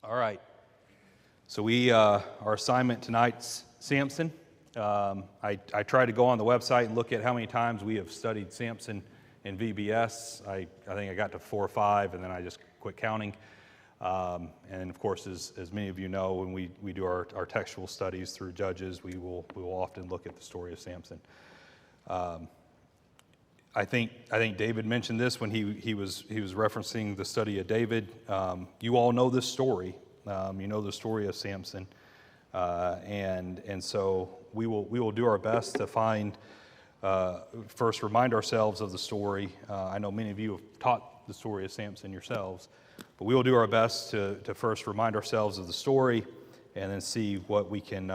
All right. So our assignment tonight's Samson. I tried to go on the website and look at how many times we have studied Samson in VBS. I think I got to 4 or 5, and then I just quit counting. And of course, as many of you know, when we do our textual studies through Judges, we will often look at the story of Samson. I think David mentioned this when he was referencing the study of David. You all know this story. You know the story of Samson, and so we will do our best to first remind ourselves of the story. I know many of you have taught the story of Samson yourselves, but we will do our best to first remind ourselves of the story, and then see what we can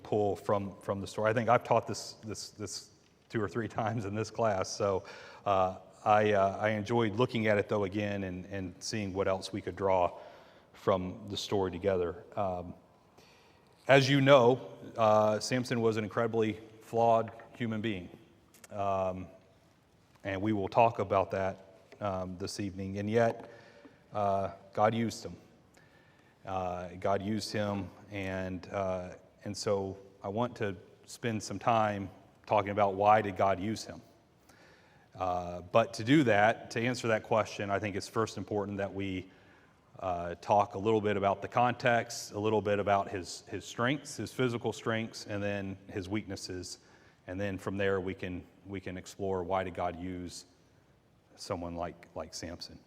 pull from the story. I think I've taught this 2 or 3 times in this class, so I enjoyed looking at it though again and seeing what else we could draw from the story together. As you know, Samson was an incredibly flawed human being, and we will talk about that this evening. And yet, God used him. God used him, and so I want to spend some time talking about why did God use him. But to do that, to answer that question, I think it's first important that we talk a little bit about the context, a little bit about his strengths, his physical strengths, and then his weaknesses. And then from there we can explore why did God use someone like Samson.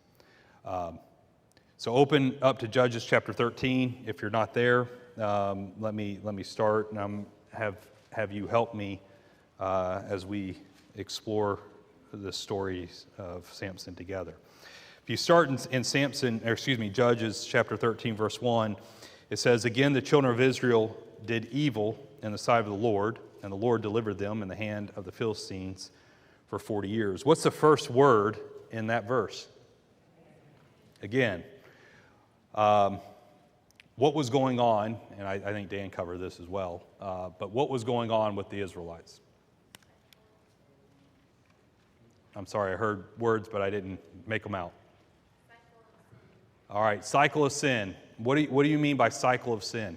So open up to Judges chapter 13. If you're not there, let me start, and have you help me as we explore the stories of Samson together. If you start in Judges chapter 13, verse 1, it says, "Again, the children of Israel did evil in the sight of the Lord, and the Lord delivered them in the hand of the Philistines for 40 years. What's the first word in that verse? Again. What was going on, and I think Dan covered this as well, but what was going on with the Israelites? I'm sorry, I heard words, but I didn't make them out. All right, cycle of sin. What do you mean by cycle of sin?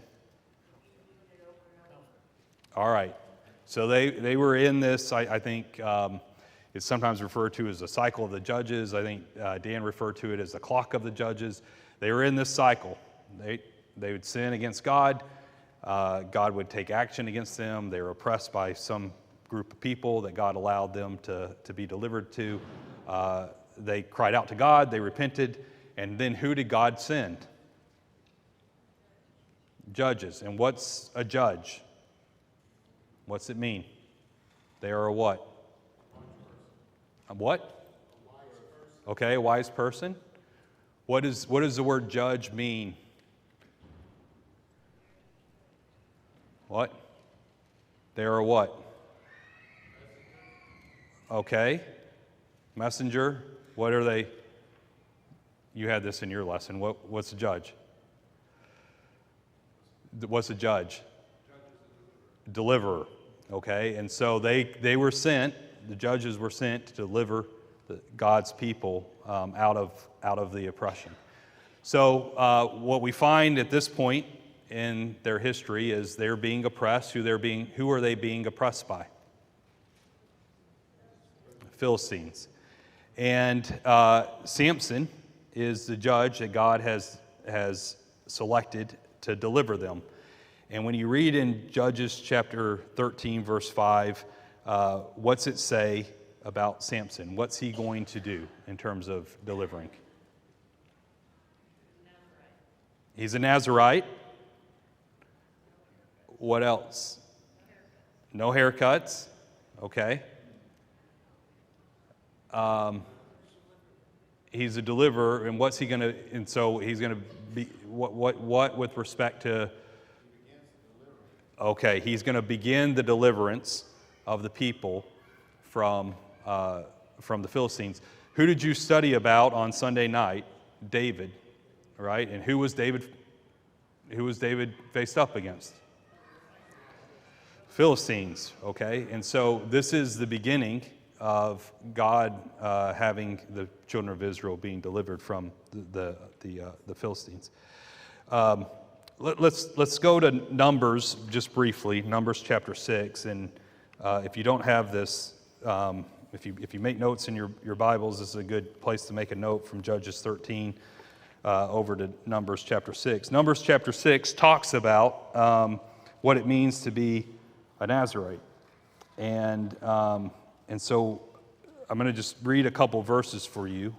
All right, so they were in this, I think it's sometimes referred to as the cycle of the judges. I think Dan referred to it as the clock of the judges. They were in this cycle. They would sin against God. God would take action against them. They were oppressed by some group of people that God allowed them to be delivered to. They cried out to God. They repented. And then who did God send? Judges. And what's a judge? What's it mean? They are a what? A what? Okay, a wise person. What does the word judge mean? What? They are a what? Okay. Messenger. What are they? You had this in your lesson. What's a judge? What's a judge? Deliverer. Okay. And so they were sent. The judges were sent to deliver God's people out of the oppression. So what we find at this point in their history is they're being oppressed. Who are they being oppressed by? Philistines. And Samson is the judge that God has selected to deliver them. And when you read in Judges chapter 13, verse 5, what's it say about Samson? What's he going to do in terms of delivering? He's a Nazirite. What else? No haircuts. Okay. He's a deliverer, and what's he going to? And so he's going to be what with respect to? Okay, he's going to begin the deliverance of the people from the Philistines. Who did you study about on Sunday night? David, right? And who was David faced up against? Philistines. Okay, and so this is the beginning of God having the children of Israel being delivered from the Philistines. Let's go to Numbers just briefly, Numbers chapter 6. And if you don't have this, if you make notes in your Bibles, this is a good place to make a note from Judges 13 over to Numbers chapter 6. Numbers chapter 6 talks about what it means to be a Nazirite. And so I'm going to just read a couple verses for you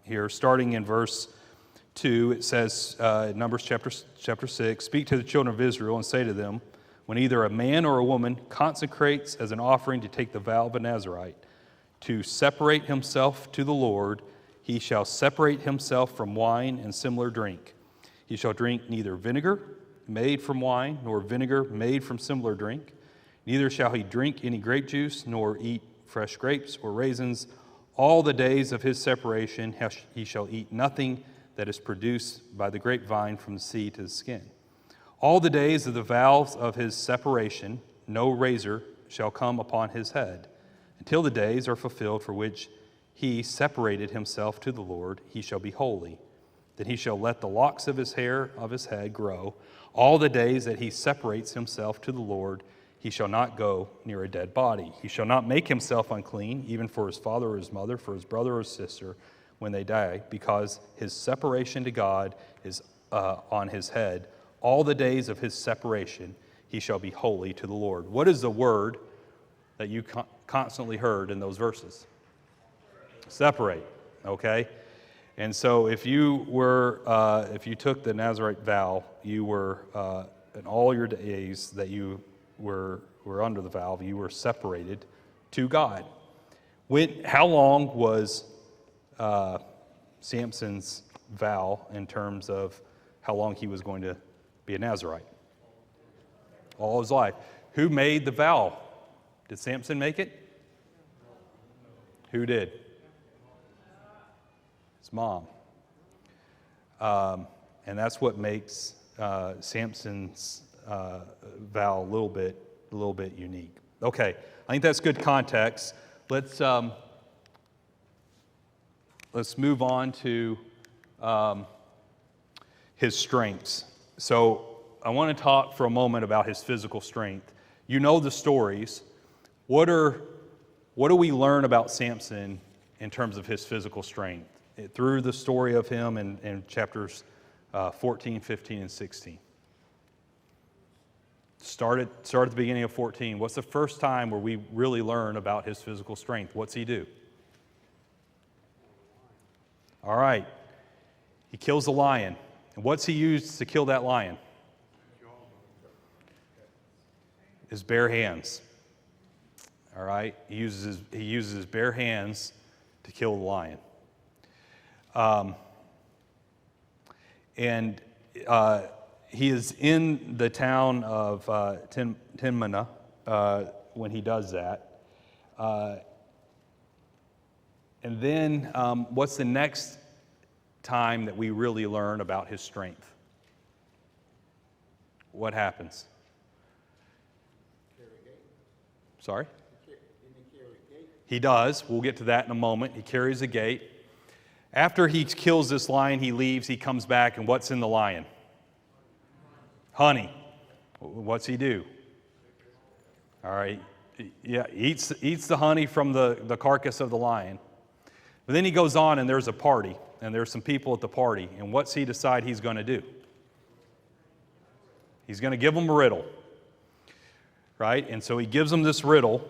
here. Starting in verse 2, it says, Numbers chapter 6, "Speak to the children of Israel and say to them, when either a man or a woman consecrates as an offering to take the vow of a Nazirite, to separate himself to the Lord, he shall separate himself from wine and similar drink. He shall drink neither vinegar made from wine, nor vinegar made from similar drink. Neither shall he drink any grape juice, nor eat fresh grapes or raisins. All the days of his separation he shall eat nothing that is produced by the grapevine from the sea to the skin. All the days of the vows of his separation, no razor shall come upon his head. Until the days are fulfilled for which he separated himself to the Lord, he shall be holy. Then he shall let the locks of his hair of his head grow. All the days that he separates himself to the Lord, he shall not go near a dead body. He shall not make himself unclean, even for his father or his mother, for his brother or his sister, when they die, because his separation to God is on his head. All the days of his separation, he shall be holy to the Lord." What is the word that you constantly heard in those verses? Separate, okay? And so if you took the Nazirite vow, you were, in all your days that you were under the vow, you were separated to God. How long was Samson's vow in terms of how long he was going to be a Nazirite? All his life. Who made the vow? Did Samson make it? Who did? His mom. And that's what makes Samson's vow a little bit unique. Okay, I think that's good context. Let's move on to his strengths. So I want to talk for a moment about his physical strength. You know the stories. What do we learn about Samson in terms of his physical strength through the story of him in chapters 14, 15, and 16? Start at the beginning of 14. What's the first time where we really learn about his physical strength? What's he do? All right. He kills a lion. And what's he used to kill that lion? His bare hands. All right. He uses his bare hands to kill the lion. He is in the town of Timnah when he does that. And then what's the next time that we really learn about his strength? What happens? Sorry? He does. We'll get to that in a moment. He carries a gate. After he kills this lion, he leaves. He comes back, and what's in the lion? Honey. What's he do? All right. Yeah, eats the honey from the carcass of the lion. But then he goes on, and there's a party, and there's some people at the party. And what's he decide he's going to do? He's going to give them a riddle. Right? And so he gives them this riddle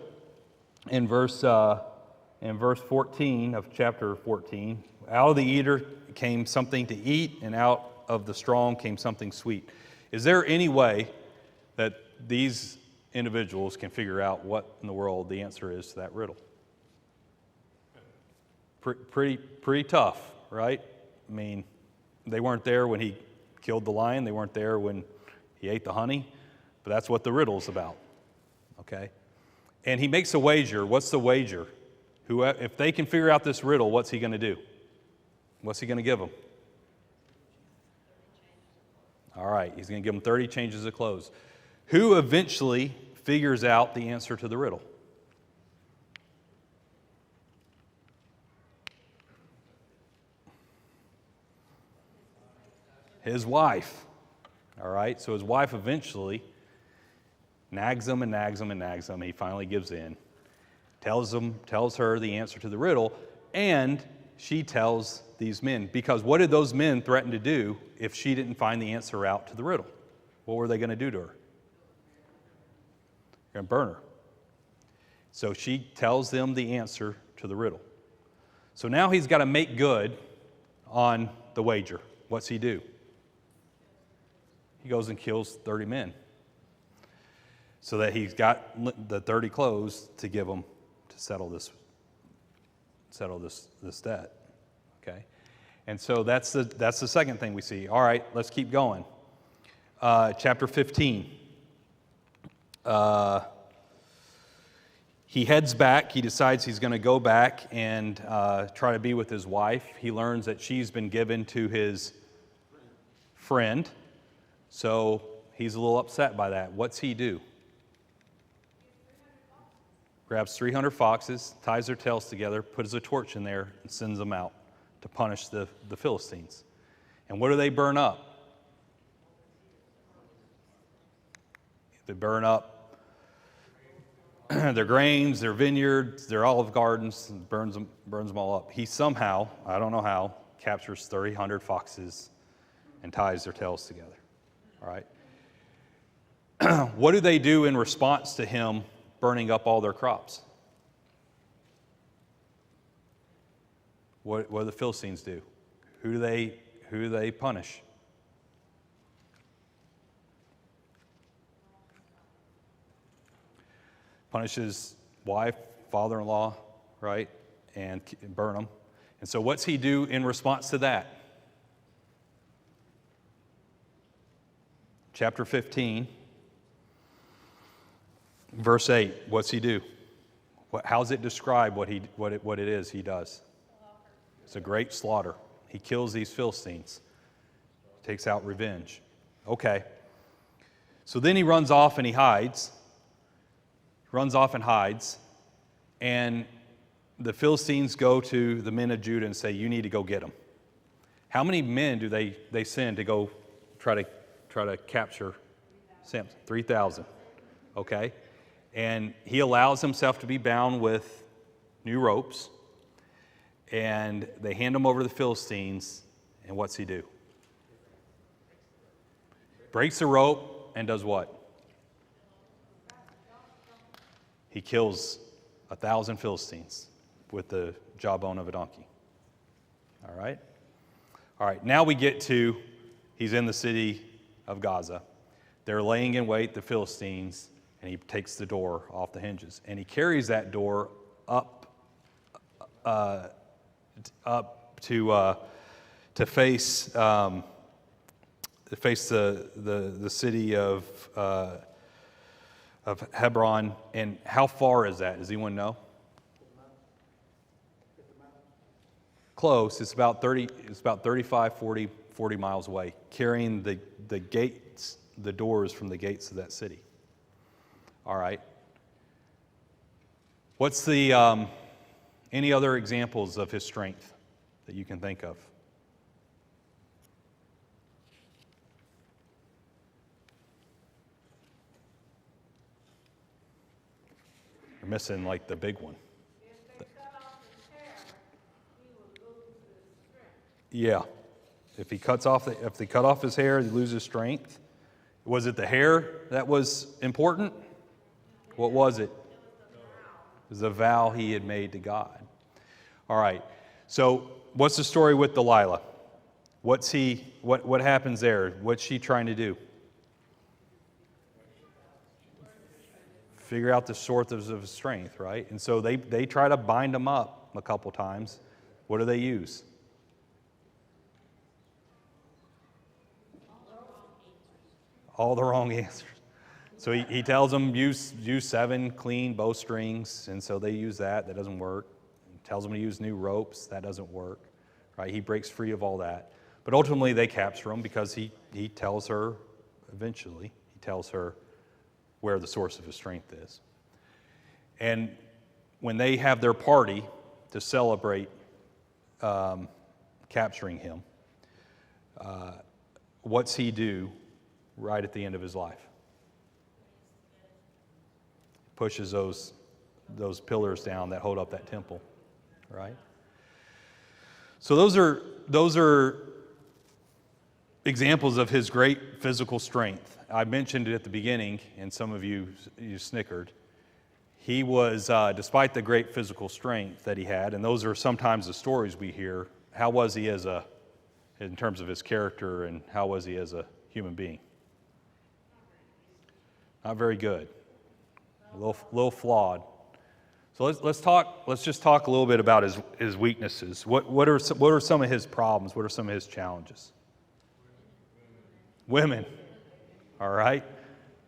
in verse 14 of chapter 14. Out of the eater came something to eat, and out of the strong came something sweet. Is there any way that these individuals can figure out what in the world the answer is to that riddle? Pretty tough, right? I mean, they weren't there when he killed the lion. They weren't there when he ate the honey. But that's what the riddle's about. Okay? And he makes a wager. What's the wager? If they can figure out this riddle, what's he going to do? What's he going to give them? All right, he's going to give them 30 changes of clothes. Who eventually figures out the answer to the riddle? His wife. All right, so his wife eventually nags him and nags him and nags him. He finally gives in, tells her the answer to the riddle, and she tells these men, because what did those men threaten to do if she didn't find the answer out to the riddle? What were they going to do to her? They're going to burn her. So she tells them the answer to the riddle. So now he's got to make good on the wager. What's he do? He goes and kills 30 men so that he's got the 30 clothes to give them to settle this debt. Okay? And so that's the second thing we see. All right, let's keep going. Chapter 15. He heads back. He decides he's going to go back and try to be with his wife. He learns that she's been given to his friend, so he's a little upset by that. What's he do? Grabs 300 foxes, ties their tails together, puts a torch in there, and sends them out to punish the Philistines. And what do they burn up? They burn up their grains, their vineyards, their olive gardens, and burns them all up. He somehow, I don't know how, captures 300 foxes and ties their tails together. All right? What do they do in response to him burning up all their crops? What do the Philistines do? Who do they punish? Punish his wife, father-in-law, right? And burn them. And so what's he do in response to that? Chapter 15, verse 8. What's he do? How's it describe what it is he does? It's a great slaughter. He kills these Philistines. Takes out revenge. Okay. So then he runs off and he hides. And the Philistines go to the men of Judah and say, you need to go get him. How many men do they send to go try to capture Samson? 3,000. Okay? And he allows himself to be bound with new ropes, and they hand him over to the Philistines, and what's he do? Breaks the rope and does what? He kills 1,000 Philistines with the jawbone of a donkey. All right? All right, now we get to, he's in the city of Gaza. They're laying in wait, the Philistines, and he takes the door off the hinges. And he carries that door up to face the city of Hebron. And how far is that? Does anyone know? Close. It's about 35, 40 miles away, carrying the gates, the doors from the gates of that city. All right. What's the any other examples of his strength that you can think of? You're missing like the big one. If they cut off his hair, he would lose his strength. Yeah. If they cut off his hair, he loses strength. Was it the hair that was important? What was it? It was a vow he had made to God. All right. So, what's the story with Delilah? What happens there? What's she trying to do? Figure out the sources of his strength, right? And so they try to bind him up a couple times. What do they use? All the wrong answers. So he tells them, use 7 clean bowstrings, and so they use that. That doesn't work. He tells them to use new ropes. That doesn't work. Right? He breaks free of all that. But ultimately they capture him because he tells her, eventually, he tells her where the source of his strength is. And when they have their party to celebrate capturing him, what's he do right at the end of his life? Pushes those pillars down that hold up that temple, right? So those are examples of his great physical strength. I mentioned it at the beginning, and some of you snickered. He was, despite the great physical strength that he had, and those are sometimes the stories we hear, how was he in terms of his character, and how was he as a human being? Not very good. A little flawed. So let's just talk a little bit about his weaknesses. What are some of his problems? What are some of his challenges? Women. All right.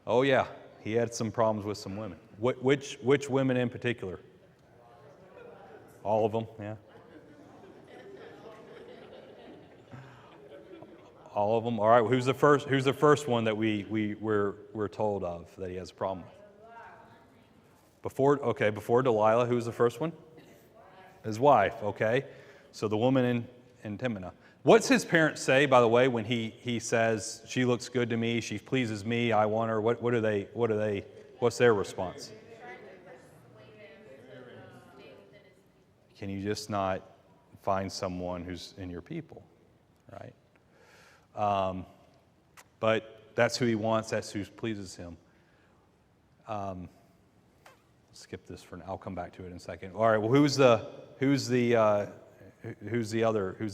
Oh yeah, he had some problems with some women. Which women in particular? All of them. Yeah. All of them. All right. Who's the first one that we're told of that he has a problem with? Before Delilah, who's the first one? His wife. Okay. So the woman in Timnah. What's his parents say, by the way, when he says, she looks good to me, she pleases me, I want her? What's their response? Can you just not find someone who's in your people, right? But that's who he wants, that's who pleases him. Skip this for now. I'll come back to it in a second. All right. Well, who's the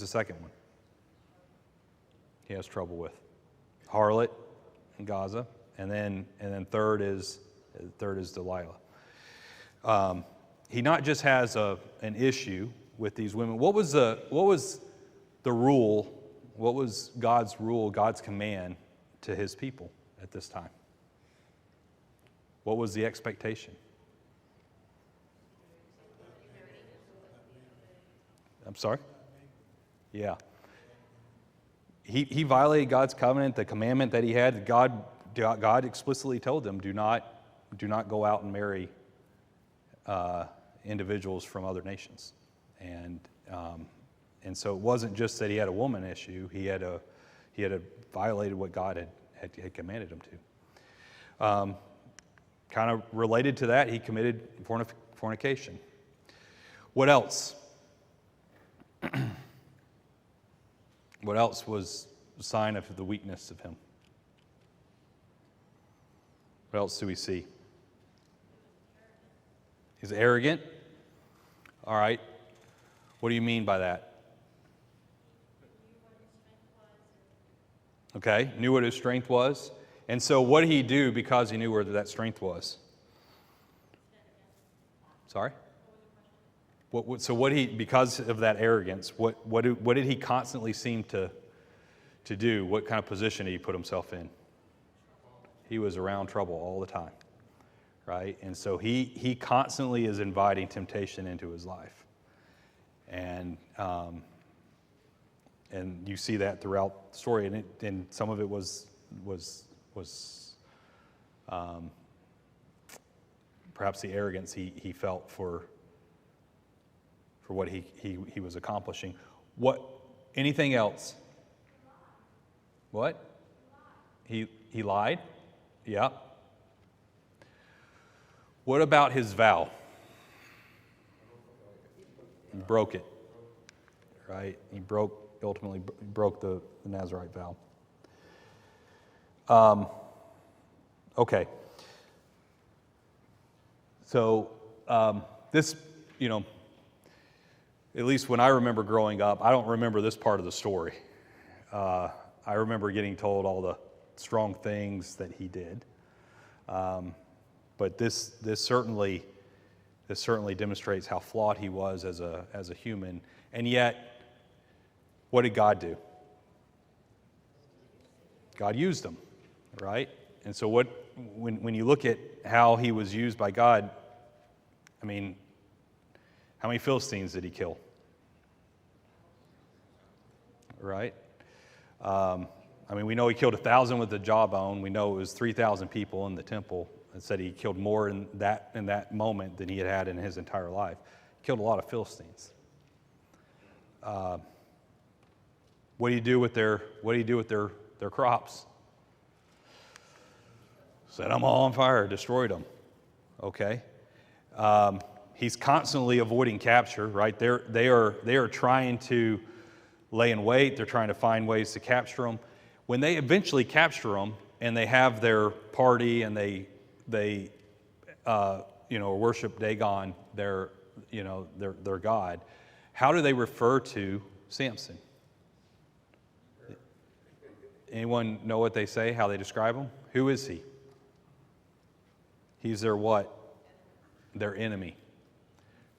second one? He has trouble with harlot in Gaza, and then third is Delilah. He not just has an issue with these women. What was the rule? What was God's rule? God's command to His people at this time? What was the expectation? I'm sorry? Yeah. He violated God's covenant, the commandment that he had. God explicitly told them, do not go out and marry individuals from other nations. And so it wasn't just that he had a woman issue. He had violated what God had commanded him to. Kind of related to that, he committed fornication. What else? What else was a sign of the weakness of him? What else do we see? He's arrogant. All right. What do you mean by that? Okay, knew what his strength was. And so what did he do because he knew where that strength was? Sorry? Because of that arrogance, what did he constantly seem to do? What kind of position did he put himself in? He was around trouble all the time, right? And so he constantly is inviting temptation into his life, and you see that throughout the story, and some of it was perhaps the arrogance he felt for what he was accomplishing. Anything else? What? He lied? Yeah. What about his vow? He broke it. Right? He ultimately broke the Nazirite vow. Okay. So this, at least when I remember growing up, I don't remember this part of the story. I remember getting told all the strong things that he did. But this certainly demonstrates how flawed he was as a human. And yet, what did God do? God used him, right? And so when you look at how he was used by God, I mean, how many Philistines did he kill? Right? We know he killed 1,000 with the jawbone. We know it was 3,000 people in the temple. It said he killed more in that moment than he had in his entire life. He killed a lot of Philistines. What do you do with their their crops. Set them all on fire, destroyed them. Okay? He's constantly avoiding capture, right? They are trying to lay in wait. They're trying to find ways to capture them. When they eventually capture them and they have their party and they worship Dagon, their god, how do they refer to Samson? Anyone know what they say? How they describe him? Who is he? He's their what? Their enemy,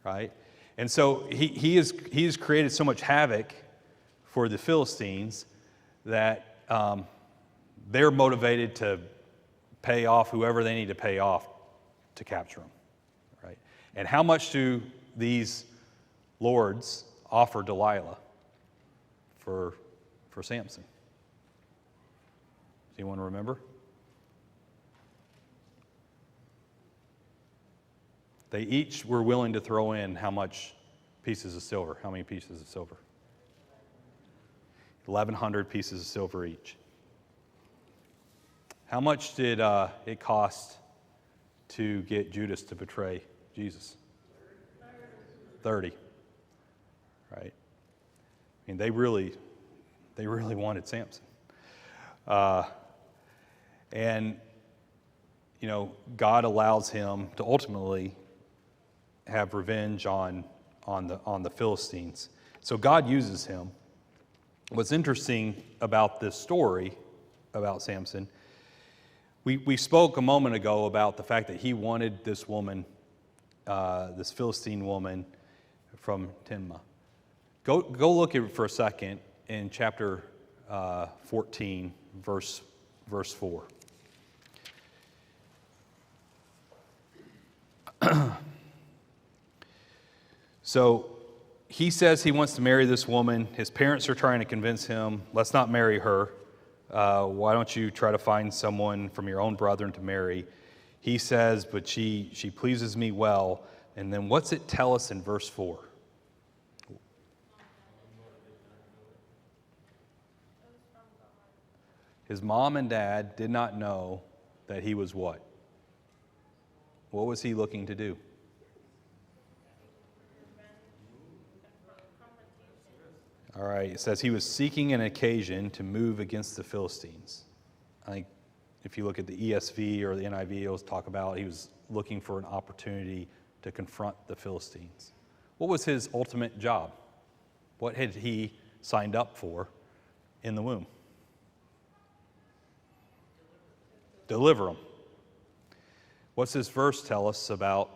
right? And so he has created so much havoc for the Philistines that they're motivated to pay off whoever they need to pay off to capture him, right? And how much do these lords offer Delilah for Samson? Does anyone remember? They each were willing to throw in how much pieces of silver? How many pieces of silver? 1,100 pieces of silver each. How much did it cost to get Judas to betray Jesus? 30. Right? I mean, they really wanted Samson. And, God allows him to ultimately have revenge on the Philistines. So God uses him. What's interesting about this story about Samson, we spoke a moment ago about the fact that he wanted this woman, this Philistine woman from Timnah. Go look at it for a second in chapter 14, verse 4. So he says he wants to marry this woman. His parents are trying to convince him, let's not marry her. Why don't you try to find someone from your own brethren to marry? He says, but she pleases me well. And then what's it tell us in verse 4? His mom and dad did not know that he was what? What was he looking to do? All right, it says he was seeking an occasion to move against the Philistines. I think if you look at the ESV or the NIV, it'll talk about he was looking for an opportunity to confront the Philistines. What was his ultimate job? What had he signed up for in the womb? Deliver them. What's this verse tell us about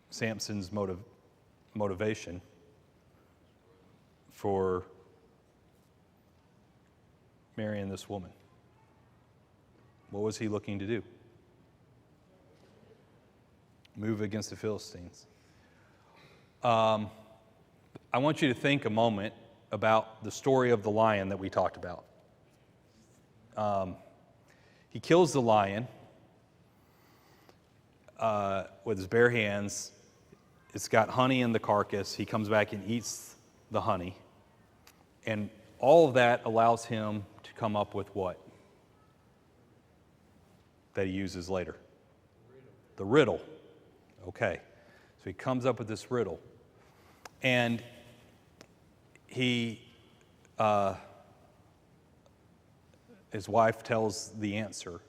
Samson's motivation for marrying this woman? What was he looking to do? Move against the Philistines. I want you to think a moment about the story of the lion that we talked about. He kills the lion with his bare hands. It's got honey in the carcass. He comes back and eats the honey. And all of that allows him to come up with what? That he uses later. The riddle. Okay. So he comes up with this riddle. And his wife tells the answer.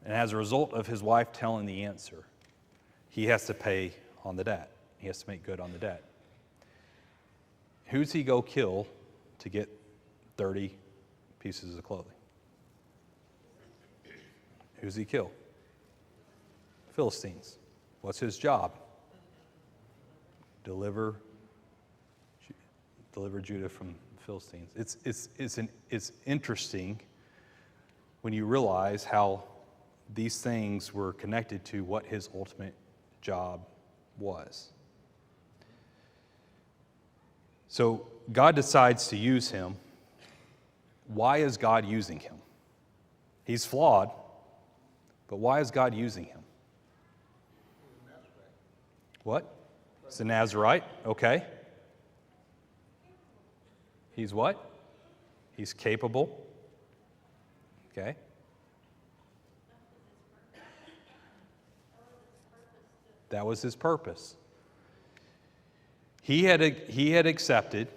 And as a result of his wife telling the answer, he has to pay on the debt. He has to make good on the debt. Who's he go kill to get 30 pieces of clothing? Who's he kill? Philistines. What's his job? Deliver Judah from the Philistines. It's interesting when you realize how these things were connected to what his ultimate job was. So God decides to use him. Why is God using him? He's flawed, but why is God using him? What? He's a Nazirite. Okay. He's what? He's capable. Okay? That was his purpose. He had accepted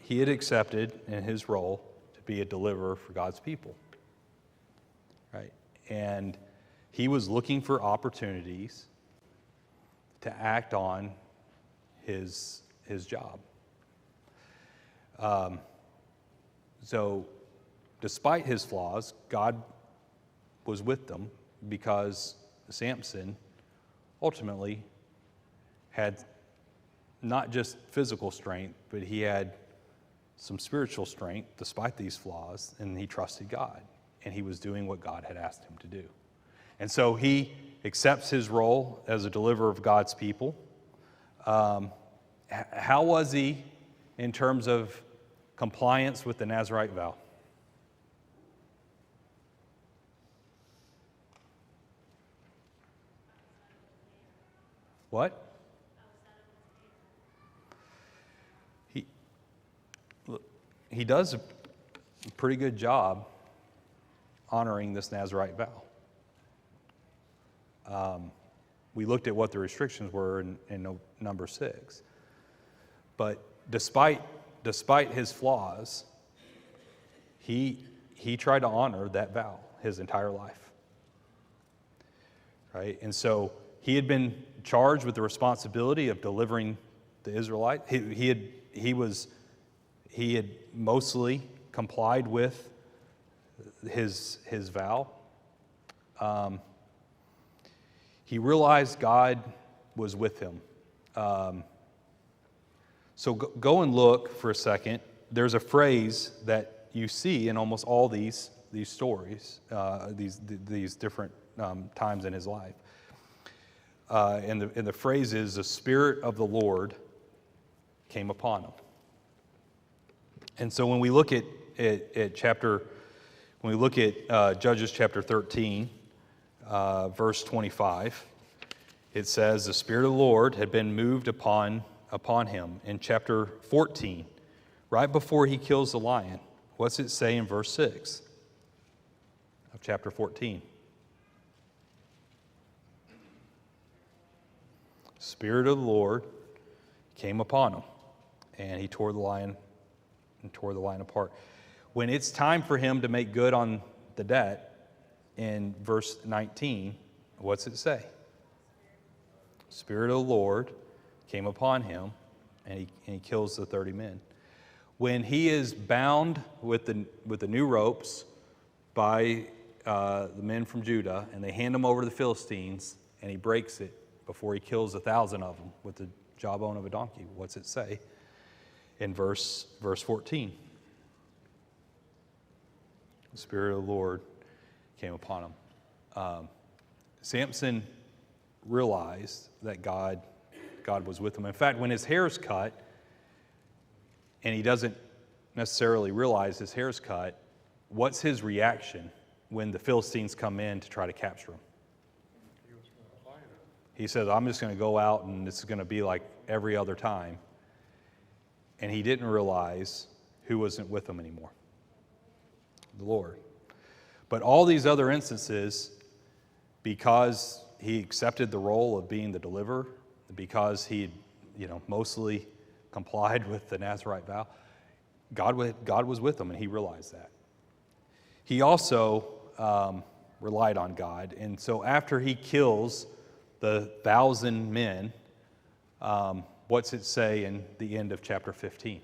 in his role to be a deliverer for God's people. Right? And he was looking for opportunities to act on his job. So despite his flaws, God was with them because Samson ultimately had not just physical strength, but he had some spiritual strength despite these flaws, and he trusted God, and he was doing what God had asked him to do. And so he accepts his role as a deliverer of God's people. How was he in terms of compliance with the Nazirite vow? What? He does a pretty good job honoring this Nazirite vow. We looked at what the restrictions were in number 6. But despite his flaws, he tried to honor that vow his entire life. Right? And so he had been charged with the responsibility of delivering the Israelites. He had mostly complied with his vow. He realized God was with him. So go and look for a second. There's a phrase that you see in almost all these stories, these different times in his life. And the phrase is, the Spirit of the Lord came upon him. And so when we look at Judges chapter 13, verse 25, it says, the Spirit of the Lord had been moved upon him. In chapter 14, right before he kills the lion, what's it say in verse 6 of chapter 14? Spirit of the Lord came upon him, and he tore the lion apart. When it's time for him to make good on the debt, in verse 19, what's it say? Spirit of the Lord came upon him, and he kills the 30 men. When he is bound with the new ropes by the men from Judah, and they hand him over to the Philistines, and he breaks it before he kills 1,000 of them with the jawbone of a donkey, what's it say in verse 14? The Spirit of the Lord came upon him. Samson realized that God was with him. In fact, when his hair's cut, and he doesn't necessarily realize his hair's cut, what's his reaction when the Philistines come in to try to capture him? He says, I'm just going to go out and this is going to be like every other time. And he didn't realize who wasn't with him anymore. The Lord. But all these other instances, because he accepted the role of being the deliverer, because he mostly complied with the Nazirite vow, God was with him, and he realized that. He also relied on God. And so after he kills the 1,000 men, what's it say in the end of chapter 15?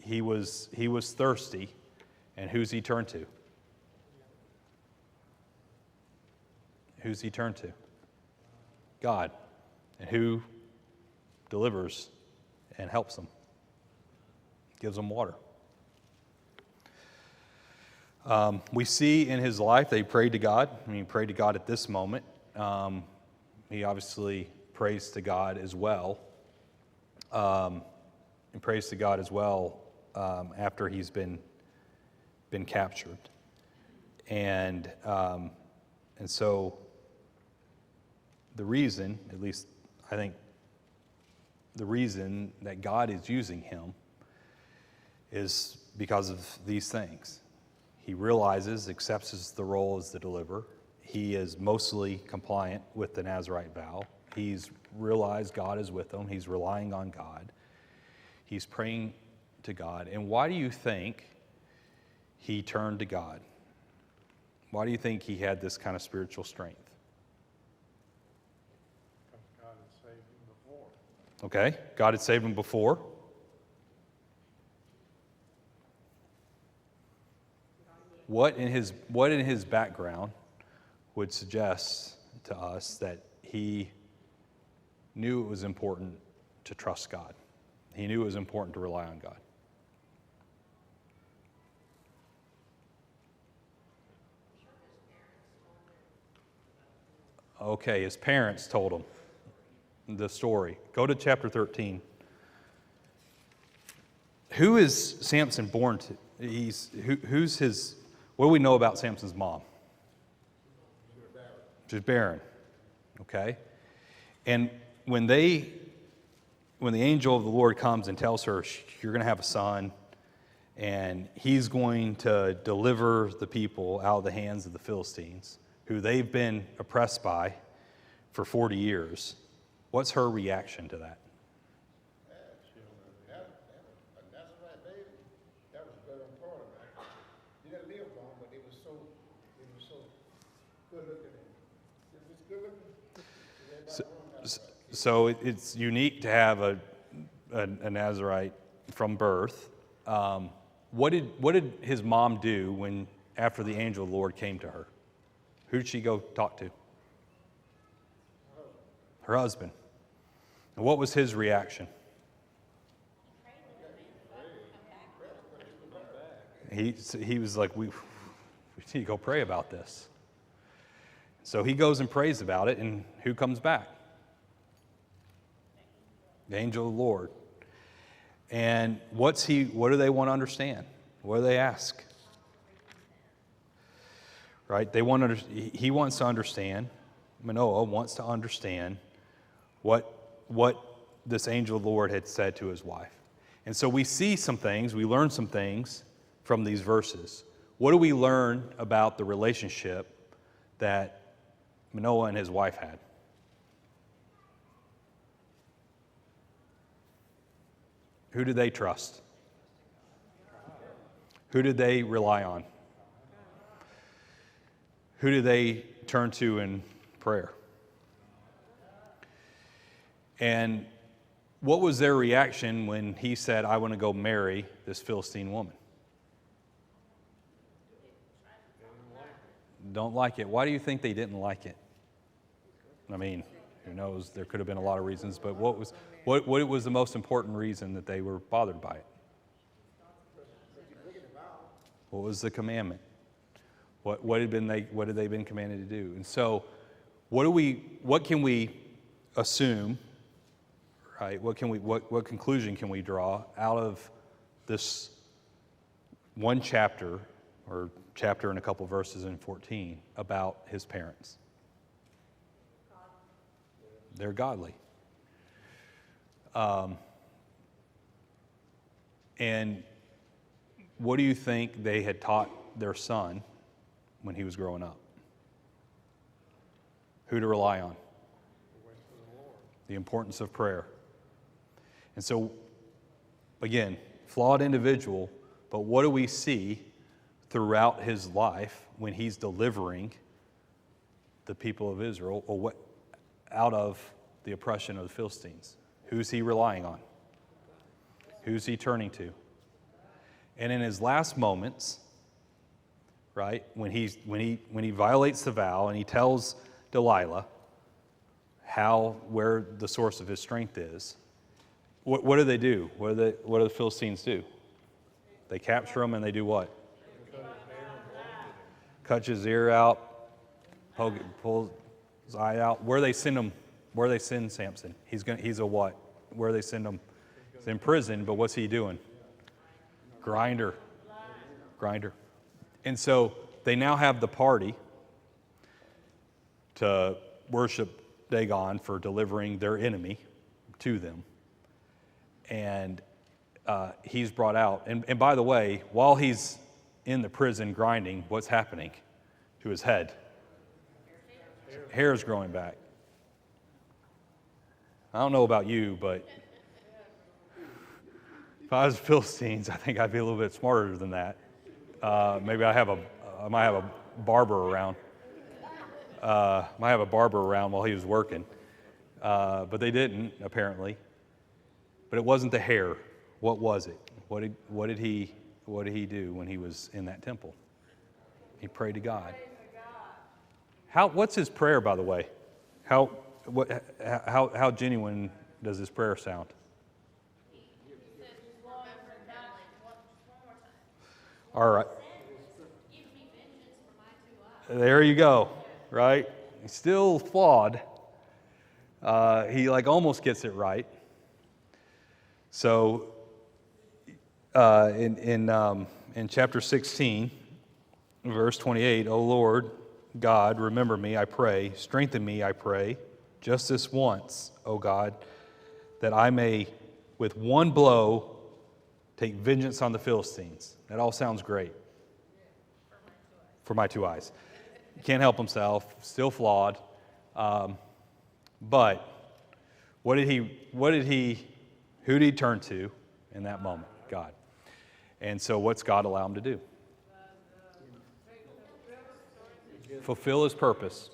He was thirsty, and who's he turned to? Who's he turned to? God. And who delivers and helps him? Gives him water. We see in his life that he prayed to God. He prayed to God at this moment. He obviously prays to God as well. And prays to God as well after he's been captured. And so the reason, at least I think the reason that God is using him is because of these things. He realizes, accepts the role as the deliverer. He is mostly compliant with the Nazirite vow. He's realized God is with him. He's relying on God. He's praying to God. And why do you think he turned to God? Why do you think he had this kind of spiritual strength? Because God had saved him before. Okay, God had saved him before. What in his background would suggest to us that he knew it was important to trust God? He knew it was important to rely on God. Okay, his parents told him the story. Go to chapter 13. Who is Samson born to? Who's his? What do we know about Samson's mom? She's barren. Okay, and when the angel of the Lord comes and tells her you're going to have a son, and he's going to deliver the people out of the hands of the Philistines, who they've been oppressed by for 40 years, what's her reaction to that? That a Nazarite baby, that was very important. He didn't live long, but it was so good looking. It was good looking. So it's unique to have a Nazarite from birth. What did his mom do after the angel of the Lord came to her? Who did she go talk to? Her husband. And what was his reaction? He was like, we need to go pray about this. So he goes and prays about it, and who comes back? The angel of the Lord. And what do they want to understand? What do they ask? Right? He wants to understand, Manoah wants to understand what this angel of the Lord had said to his wife. And so we see some things, we learn some things from these verses. What do we learn about the relationship that Manoah and his wife had? Who did they trust? Who did they rely on? Who did they turn to in prayer? And what was their reaction when he said, I want to go marry this Philistine woman? Don't like it. Why do you think they didn't like it? I mean, who knows? There could have been a lot of reasons, but what was the most important reason that they were bothered by it? What was the commandment? What had they been commanded to do? And so, what can we assume? Right? What conclusion can we draw out of this one chapter, or chapter and a couple verses in 14, about his parents? They're godly. And what do you think they had taught their son when he was growing up? Who to rely on? The importance of prayer. And so, again, flawed individual, but what do we see throughout his life when he's delivering the people of Israel out of the oppression of the Philistines? Who's he relying on? Who's he turning to? And in his last moments, right, when he violates the vow and he tells Delilah where the source of his strength is, what do they do? What do the Philistines do? They capture him and they do what? Cut his ear out, pull his eye out. Where they send him? Where they send Samson? He's a what? Where they send him? He's in prison, but what's he doing? Grinder. And so they now have the party to worship Dagon for delivering their enemy to them. And he's brought out. And by the way, while he's in the prison grinding, what's happening to his head? Hair is growing back. I don't know about you, but if I was Philistines, I think I'd be a little bit smarter than that. Maybe I might have a barber around. Might have a barber around while he was working, but they didn't apparently. But it wasn't the hair. What was it? What did he do when he was in that temple? He prayed to God. What's his prayer, by the way? How genuine does his prayer sound? All right. There you go. Right? He's still flawed. He almost gets it right. So in chapter 16, verse 28, O Lord God, remember me, I pray. Strengthen me, I pray. Just this once, O God, that I may, with one blow, take vengeance on the Philistines. That all sounds great. For my two eyes. Can't help himself, still flawed. But who did he turn to in that moment? God. And so what's God allow him to do? Fulfill his purpose.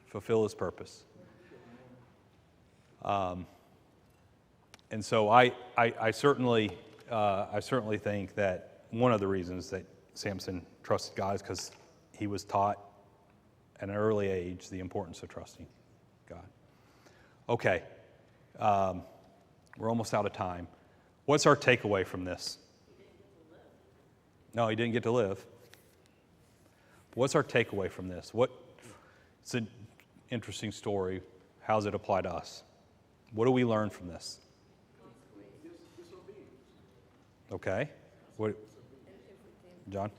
Fulfill his purpose. And so I certainly think that one of the reasons that Samson trusted God is because he was taught at an early age the importance of trusting God. Okay, we're almost out of time. What's our takeaway from this? No, he didn't get to live. What's our takeaway from this? It's an interesting story. How does it apply to us? What do we learn from this? Okay. What, John?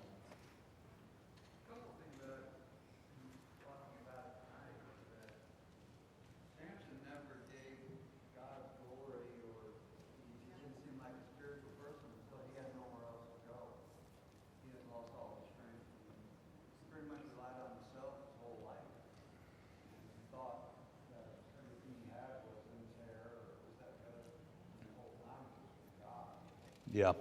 Yeah.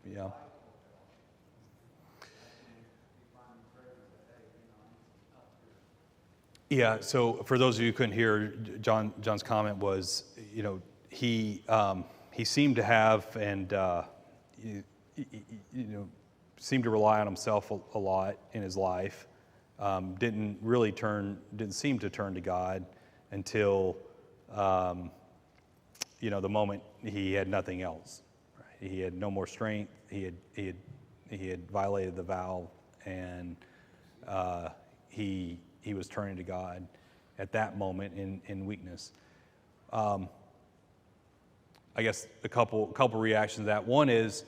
Yeah. Yeah, so for those of you who couldn't hear, John's comment was, he seemed to have and seemed to rely on himself a lot in his life. Didn't seem to turn to God until the moment he had nothing else. Right? He had no more strength. He had violated the vow, and he was turning to God at that moment in weakness. I guess a couple reactions to that. One is,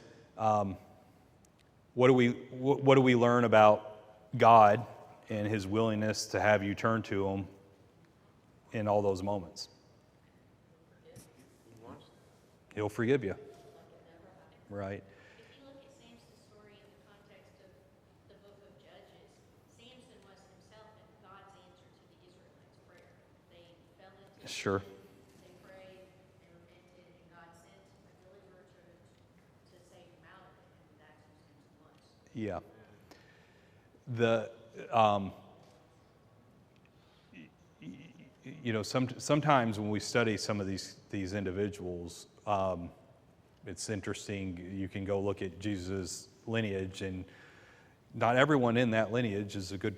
what do we learn about God and his willingness to have you turn to him in all those moments? He'll forgive you. Right. If you look at Samson's story in the context of the book of Judges, Samson was himself God's answer to the Israelites' prayer. They fell into Sure. sin, they prayed, they repented, and God sent a deliverer to save them out of it, and that's who Samson was. Yeah. Sometimes when we study some of these individuals, it's interesting. You can go look at Jesus' lineage, and not everyone in that lineage is a good,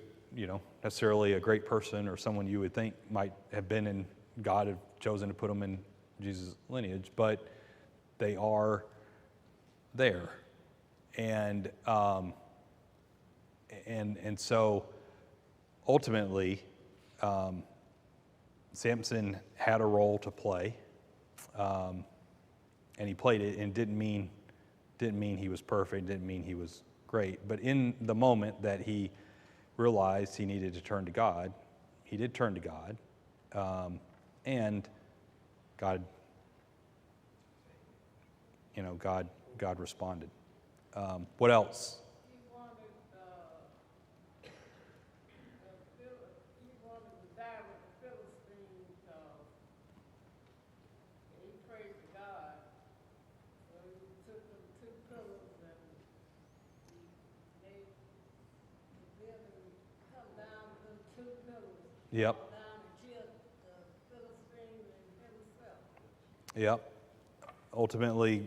necessarily a great person or someone you would think might have been in. God have chosen to put them in Jesus' lineage, but they are there, and so ultimately, Samson had a role to play, and he played it, and didn't mean he was perfect, didn't mean he was great. But in the moment that he realized he needed to turn to God, he did turn to God, and God, God responded. What else? He wanted, he wanted to die with the Philistines, he prayed to God. So he took them 2 pillars and they bid him come down with them 2 pillars. Yep. Fall down and kill the Philistine and himself. Yep. Ultimately,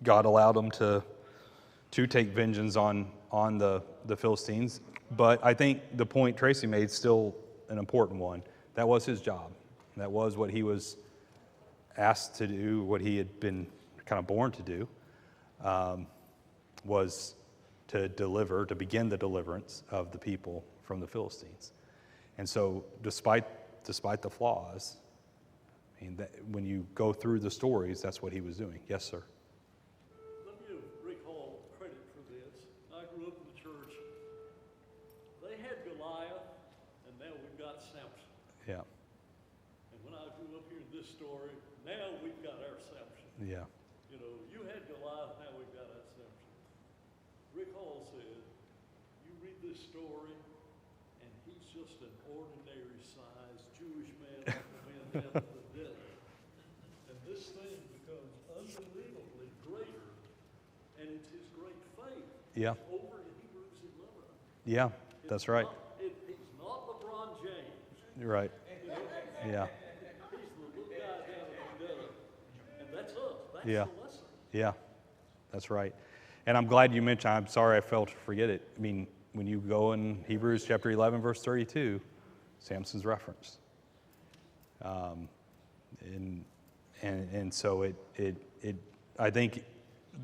God allowed him to take vengeance on the Philistines. But I think the point Tracy made is still an important one. That was his job. That was what he was asked to do, what he had been kind of born to do, was to begin the deliverance of the people from the Philistines. And so despite the flaws, I mean, when you go through the stories, that's what he was doing. Yes, sir. Let me give Rick Hall credit for this. I grew up in the church. They had Goliath, and now we've got Samson. Yeah. And when I grew up here in this story, now we've got our Samson. Yeah. You know, you had Goliath, now we've got our Samson. Rick Hall said, you read this story, and he's just an ordinary-sized Jewish man like the man down at the desert. And this thing becomes unbelievably greater, and it's his great faith. Yeah. It's over in Hebrews 11. Yeah, that's right. He's not LeBron James. You're right. Yeah. He's the little guy down at the desert. And that's us. That's Yeah. the lesson. Yeah, that's right. And I'm glad you mentioned, I'm sorry I failed to forget it. I mean, when you go in Hebrews chapter 11, verse 32, Samson's referenced. And so I think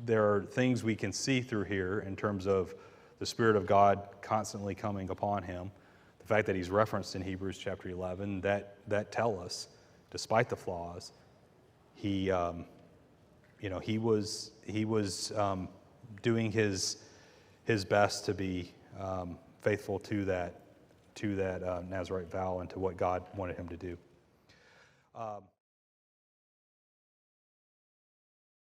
there are things we can see through here in terms of the Spirit of God constantly coming upon him. The fact that he's referenced in Hebrews chapter 11, that tell us, despite the flaws, he was doing his best to be faithful to that Nazirite vow and to what God wanted him to do.